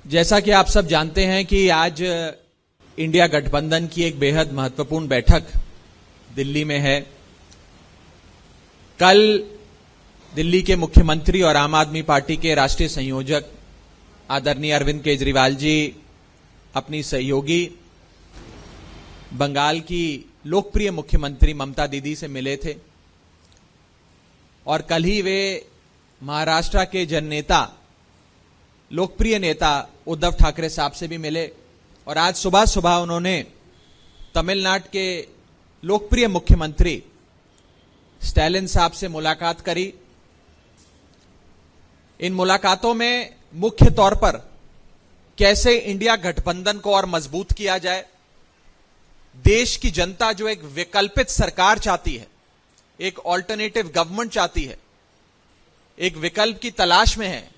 जैसा कि आप सब जानते हैं कि आज इंडिया गठबंधन की एक बेहद महत्वपूर्ण बैठक दिल्ली में है। कल दिल्ली के मुख्यमंत्री और आम आदमी पार्टी के राष्ट्रीय संयोजक आदरणीय अरविंद केजरीवाल जी अपनी सहयोगी बंगाल की लोकप्रिय मुख्यमंत्री ममता दीदी से मिले थे और कल ही वे महाराष्ट्र के जननेता लोकप्रिय नेता उद्धव ठाकरे साहब से भी मिले और आज सुबह सुबह उन्होंने तमिलनाडु के लोकप्रिय मुख्यमंत्री स्टैलिन साहब से मुलाकात करी। इन मुलाकातों में मुख्य तौर पर कैसे इंडिया गठबंधन को और मजबूत किया जाए, देश की जनता जो एक वैकल्पिक सरकार चाहती है, एक ऑल्टरनेटिव गवर्नमेंट चाहती है, एक विकल्प की तलाश में है,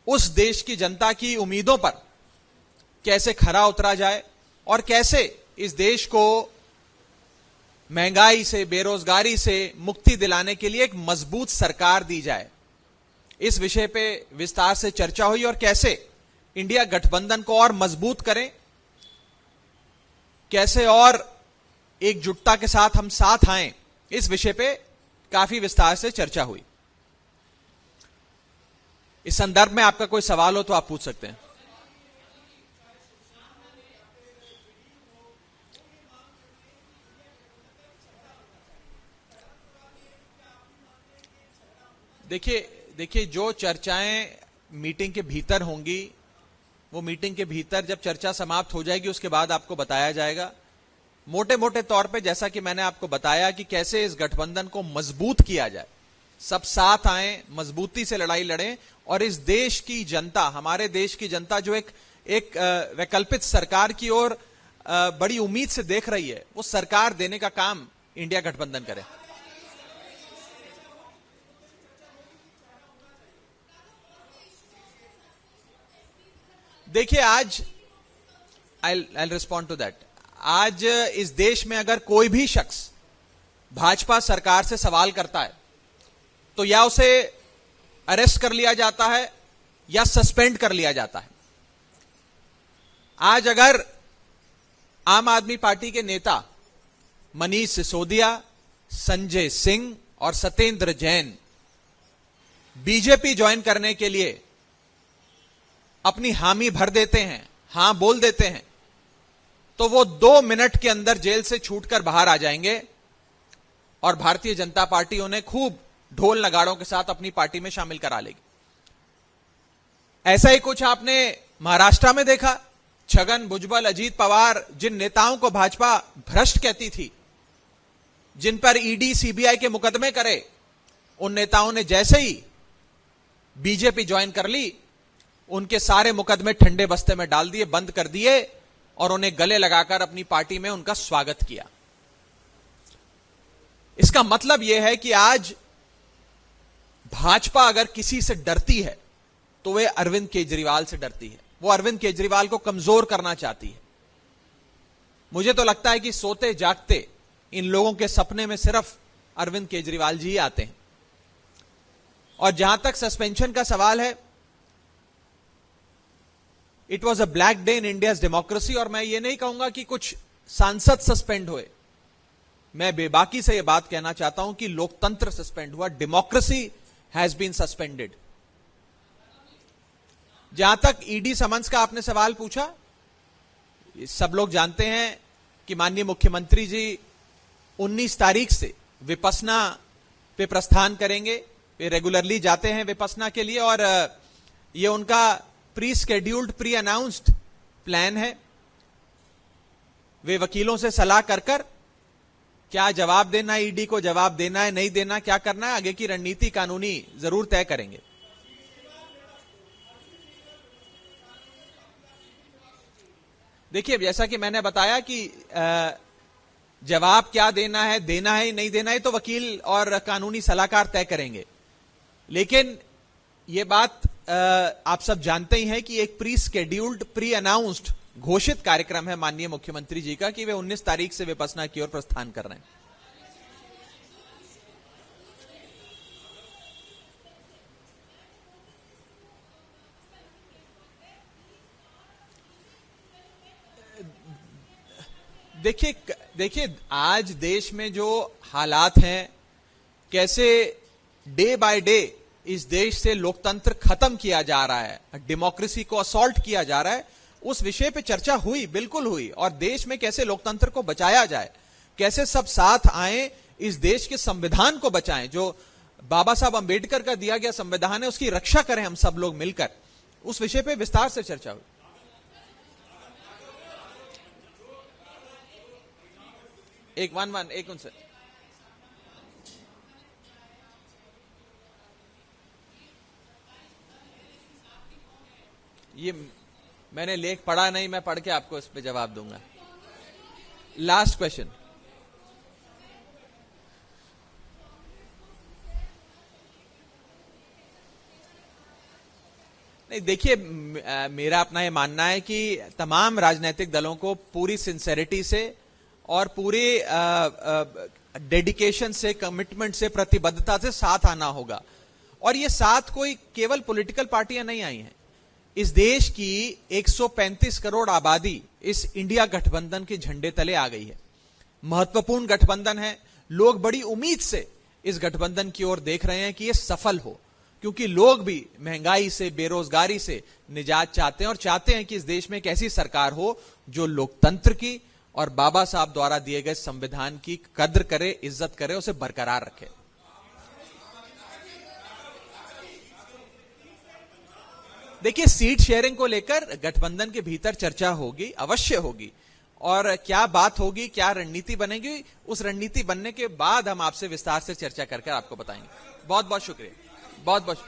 उस देश की जनता की उम्मीदों पर कैसे खरा उतरा जाए और कैसे इस देश को महंगाई से, बेरोजगारी से मुक्ति दिलाने के लिए एक मजबूत सरकार दी जाए। इस विषय पे विस्तार से चर्चा हुई और कैसे इंडिया गठबंधन को और मजबूत करें, कैसे और एकजुटता के साथ हम साथ आएं, इस विषय पे काफी विस्तार से चर्चा हुई। इस संदर्भ में आपका कोई सवाल हो तो आप पूछ सकते हैं। देखिए जो चर्चाएं मीटिंग के भीतर होंगी, वो मीटिंग के भीतर जब चर्चा समाप्त हो जाएगी उसके बाद आपको बताया जाएगा। मोटे मोटे तौर पे जैसा कि मैंने आपको बताया कि कैसे इस गठबंधन को मजबूत किया जाए, सब साथ आएं, मजबूती से लड़ाई लड़ें और इस देश की जनता, हमारे देश की जनता जो एक वैकल्पिक सरकार की ओर बड़ी उम्मीद से देख रही है, वो सरकार देने का काम इंडिया गठबंधन करे। देखिए आज आई रिस्पॉन्ड टू दैट। आज इस देश में अगर कोई भी शख्स भाजपा सरकार से सवाल करता है तो या उसे अरेस्ट कर लिया जाता है या सस्पेंड कर लिया जाता है। आज अगर आम आदमी पार्टी के नेता मनीष सिसोदिया, संजय सिंह और सत्येंद्र जैन बीजेपी ज्वाइन करने के लिए अपनी हामी भर देते हैं, हां बोल देते हैं, तो वो 2 मिनट के अंदर जेल से छूटकर बाहर आ जाएंगे और भारतीय जनता पार्टी उन्हें खूब ढोल नगाड़ों के साथ अपनी पार्टी में शामिल करा लेगी। ऐसा ही कुछ आपने महाराष्ट्र में देखा। छगन भुजबल, अजीत पवार, जिन नेताओं को भाजपा भ्रष्ट कहती थी, जिन पर ईडी सीबीआई के मुकदमे करे, उन नेताओं ने जैसे ही बीजेपी ज्वाइन कर ली, उनके सारे मुकदमे ठंडे बस्ते में डाल दिए, बंद कर दिए और उन्हें गले लगाकर अपनी पार्टी में उनका स्वागत किया। इसका मतलब यह है कि आज भाजपा अगर किसी से डरती है तो वे अरविंद केजरीवाल से डरती है। वो अरविंद केजरीवाल को कमजोर करना चाहती है। मुझे तो लगता है कि सोते जागते इन लोगों के सपने में सिर्फ अरविंद केजरीवाल जी ही आते हैं। और जहां तक सस्पेंशन का सवाल है, it was a black day in India's democracy. और मैं ये नहीं कहूंगा कि कुछ सांसद सस्पेंड हुए, मैं बेबाकी से यह बात कहना चाहता हूं कि लोकतंत्र सस्पेंड हुआ, डेमोक्रेसी हैज बीन सस्पेंडेड। जहां तक ईडी समन्स का आपने सवाल पूछा, सब लोग जानते हैं कि माननीय मुख्यमंत्री जी 19 तारीख से विपस्सना पे प्रस्थान करेंगे। वे रेगुलरली जाते हैं विपस्सना के लिए और ये उनका pre scheduled, pre announced plan है। वे वकीलों से सलाह कर क्या जवाब देना है, ईडी को जवाब देना है, नहीं देना, क्या करना है, आगे की रणनीति कानूनी जरूर तय करेंगे। देखिए जैसा कि मैंने बताया कि जवाब क्या देना है नहीं देना है तो वकील और कानूनी सलाहकार तय करेंगे। लेकिन यह बात आप सब जानते ही हैं कि एक प्री स्केड्यूल्ड, प्री अनाउंस्ड घोषित कार्यक्रम है माननीय मुख्यमंत्री जी का कि वे 19 तारीख से विपस्सना की ओर प्रस्थान कर रहे हैं। देखिए आज देश में जो हालात हैं, कैसे डे बाय डे इस देश से लोकतंत्र खत्म किया जा रहा है, डेमोक्रेसी को असॉल्ट किया जा रहा है, उस विषय पे चर्चा हुई, बिल्कुल हुई। और देश में कैसे लोकतंत्र को बचाया जाए, कैसे सब साथ आए, इस देश के संविधान को बचाएं, जो बाबा साहब अंबेडकर का दिया गया संविधान है, उसकी रक्षा करें हम सब लोग मिलकर, उस विषय पे विस्तार से चर्चा हुई। एक उनसे ये मैंने लेख पढ़ा नहीं, मैं पढ़ के आपको इस पे जवाब दूंगा। Last question. नहीं, देखिए मेरा अपना ये मानना है कि तमाम राजनीतिक दलों को पूरी सिंसेरिटी से और पूरी डेडिकेशन से, कमिटमेंट से, प्रतिबद्धता से साथ आना होगा। और ये साथ कोई केवल पॉलिटिकल पार्टियां नहीं आई हैं। इस देश की 135 करोड़ आबादी इस इंडिया गठबंधन के झंडे तले आ गई है। महत्वपूर्ण गठबंधन है। लोग बड़ी उम्मीद से इस गठबंधन की ओर देख रहे हैं कि यह सफल हो, क्योंकि लोग भी महंगाई से, बेरोजगारी से निजात चाहते हैं और चाहते हैं कि इस देश में एक ऐसी सरकार हो जो लोकतंत्र की और बाबा साहब द्वारा दिए गए संविधान की कद्र करे, इज्जत करे, उसे बरकरार रखे। देखिए सीट शेयरिंग को लेकर गठबंधन के भीतर चर्चा होगी, अवश्य होगी, और क्या बात होगी, क्या रणनीति बनेगी, उस रणनीति बनने के बाद हम आपसे विस्तार से चर्चा करके आपको बताएंगे। बहुत बहुत शुक्रिया। बहुत बहुत